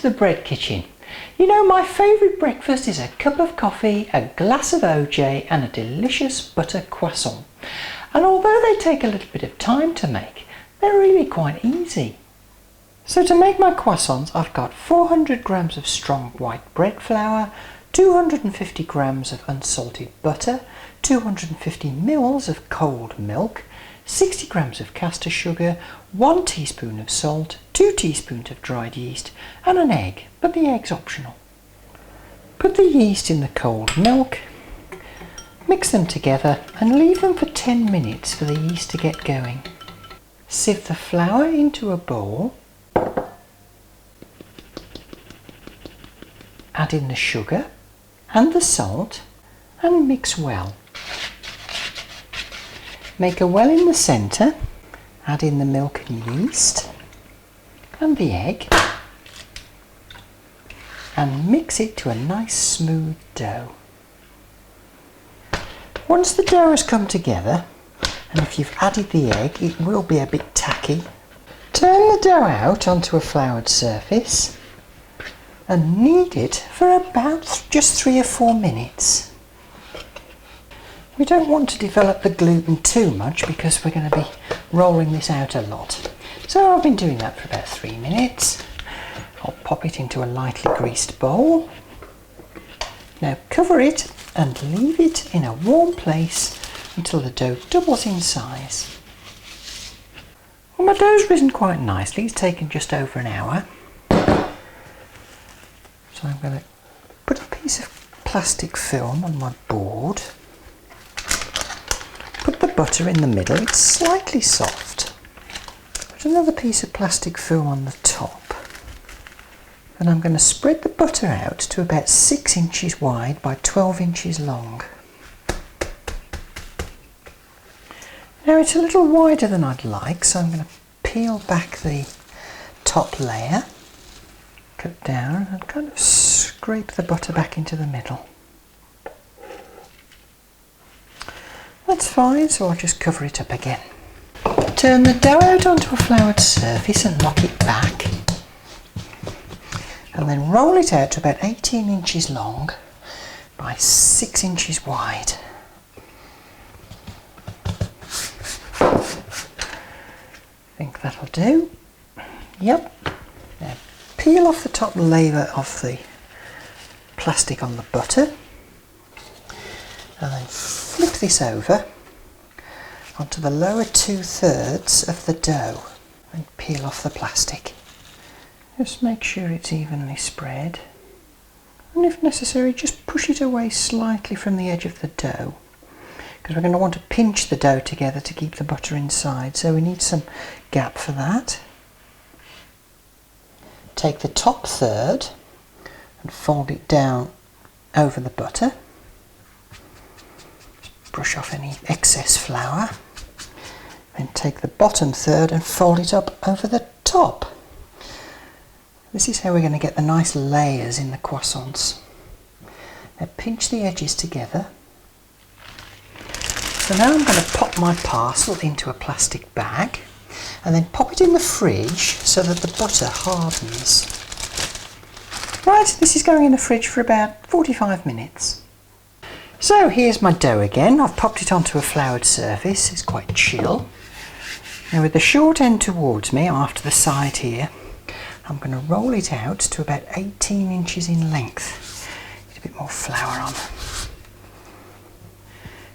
the bread kitchen. You know, my favourite breakfast is a cup of coffee, a glass of OJ and a delicious butter croissant. And although they take a little bit of time to make, they're really quite easy. So to make my croissants, I've got 400 grams of strong white bread flour, 250 grams of unsalted butter, 250 ml of cold milk, 60 grams of caster sugar, 1 teaspoon of salt, 2 teaspoons of dried yeast and an egg, but the egg's optional. Put the yeast in the cold milk, mix them together and leave them for 10 minutes for the yeast to get going. Sieve the flour into a bowl, add in the sugar and the salt and mix well. Make a well in the centre, add in the milk and yeast and the egg and mix it to a nice smooth dough. Once the dough has come together, and if you've added the egg it will be a bit tacky, turn the dough out onto a floured surface and knead it for about just 3 or 4 minutes. We don't want to develop the gluten too much because we're going to be rolling this out a lot. So I've been doing that for about 3 minutes. I'll pop it into a lightly greased bowl. Now cover it and leave it in a warm place until the dough doubles in size. Well, my dough's risen quite nicely. It's taken just over an hour. So I'm going to put a piece of plastic film on my board. Put the butter in the middle, it's slightly soft. Put another piece of plastic film on the top. And I'm going to spread the butter out to about 6 inches wide by 12 inches long. Now it's a little wider than I'd like, so I'm going to peel back the top layer, cut down and kind of scrape the butter back into the middle. That's fine, so I'll just cover it up again. Turn the dough out onto a floured surface and lock it back. And then roll it out to about 18 inches long by 6 inches wide. I think that'll do. Yep. Now peel off the top layer of the plastic on the butter and then flip this over onto the lower 2/3 of the dough and peel off the plastic. Just make sure it's evenly spread, and if necessary just push it away slightly from the edge of the dough because we're going to want to pinch the dough together to keep the butter inside, so we need some gap for that. Take the top third and fold it down over the butter. Brush off any excess flour, then take the bottom third and fold it up over the top. This is how we're going to get the nice layers in the croissants. Now pinch the edges together. So now I'm going to pop my parcel into a plastic bag and then pop it in the fridge so that the butter hardens. Right, this is going in the fridge for about 45 minutes. So here's my dough again. I've popped it onto a floured surface. It's quite chill. Now with the short end towards me after the side here, I'm going to roll it out to about 18 inches in length. Get a bit more flour on.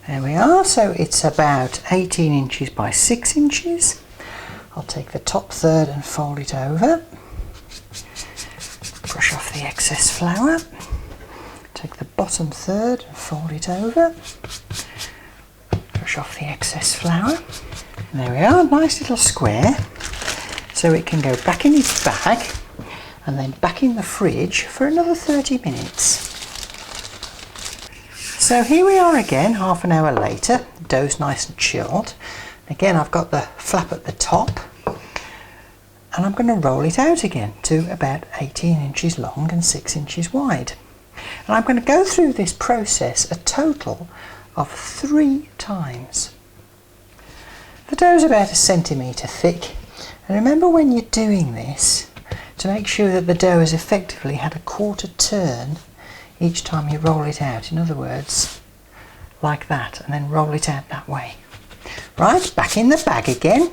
There we are, so it's about 18 inches by 6 inches. I'll take the top third and fold it over. Brush off the excess flour. Take the bottom third and fold it over. Brush off the excess flour. And there we are, nice little square. So it can go back in its bag and then back in the fridge for another 30 minutes. So here we are again, half an hour later. The dough's nice and chilled. Again, I've got the flap at the top and I'm going to roll it out again to about 18 inches long and 6 inches wide. And I'm going to go through this process a total of 3 times. The dough's about 1 centimetre thick, and remember when you're doing this to make sure that the dough has effectively had a quarter turn each time you roll it out. In other words, like that, and then roll it out that way. Right, back in the bag again,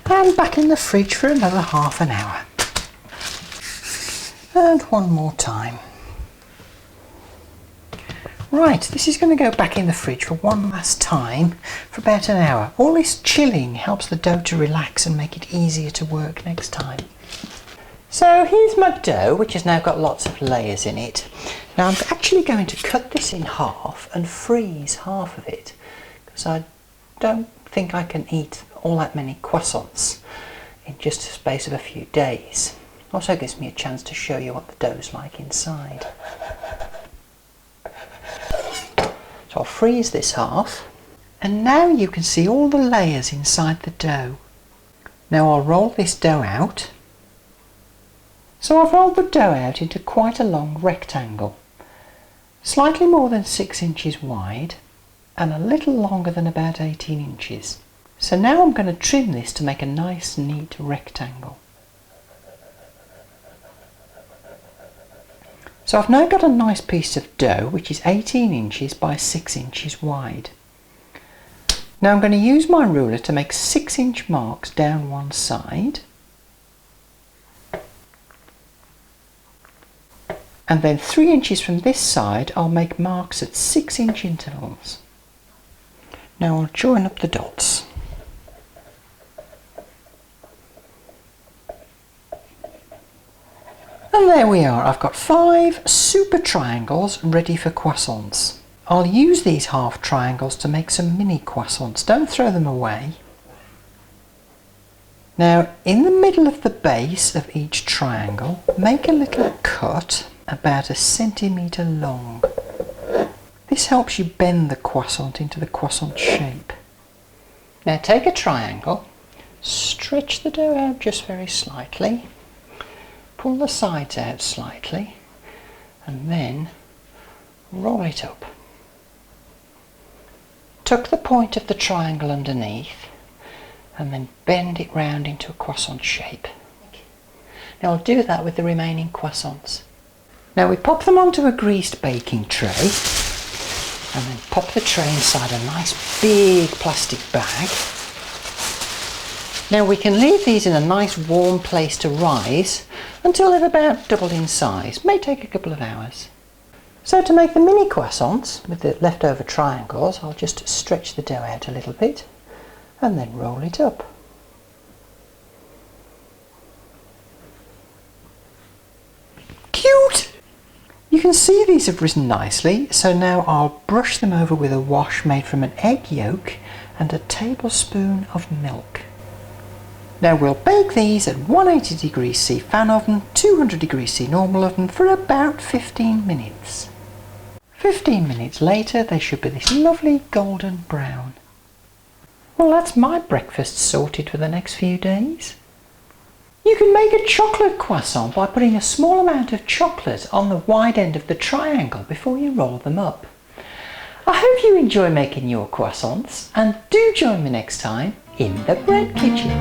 and back in the fridge for another half an hour. And one more time. Right, this is going to go back in the fridge for one last time for about an hour. All this chilling helps the dough to relax and make it easier to work next time. So here's my dough, which has now got lots of layers in it. Now I'm actually going to cut this in half and freeze half of it, because I don't think I can eat all that many croissants in just a space of a few days. Also gives me a chance to show you what the dough's like inside. So I'll freeze this half, and now you can see all the layers inside the dough. Now I'll roll this dough out. So I've rolled the dough out into quite a long rectangle, slightly more than 6 inches wide and a little longer than about 18 inches. So now I'm going to trim this to make a nice neat rectangle. So I've now got a nice piece of dough which is 18 inches by 6 inches wide. Now I'm going to use my ruler to make 6-inch marks down one side, and then 3 inches from this side I'll make marks at 6-inch intervals. Now I'll join up the dots. And there we are, I've got 5 super triangles ready for croissants. I'll use these half triangles to make some mini croissants, don't throw them away. Now in the middle of the base of each triangle, make a little cut about 1 centimetre long. This helps you bend the croissant into the croissant shape. Now take a triangle, stretch the dough out just very slightly, pull the sides out slightly, and then roll it up. Tuck the point of the triangle underneath and then bend it round into a croissant shape. Now I'll do that with the remaining croissants. Now we pop them onto a greased baking tray and then pop the tray inside a nice big plastic bag. Now we can leave these in a nice warm place to rise until they've about doubled in size. May take a couple of hours. So to make the mini croissants with the leftover triangles, I'll just stretch the dough out a little bit and then roll it up. Cute! You can see these have risen nicely, so now I'll brush them over with a wash made from an egg yolk and a tablespoon of milk. Now we'll bake these at 180 degrees C fan oven, 200 degrees C normal oven for about 15 minutes. 15 minutes later they should be this lovely golden brown. Well, that's my breakfast sorted for the next few days. You can make a chocolate croissant by putting a small amount of chocolate on the wide end of the triangle before you roll them up. I hope you enjoy making your croissants, and do join me next time in the bread kitchen.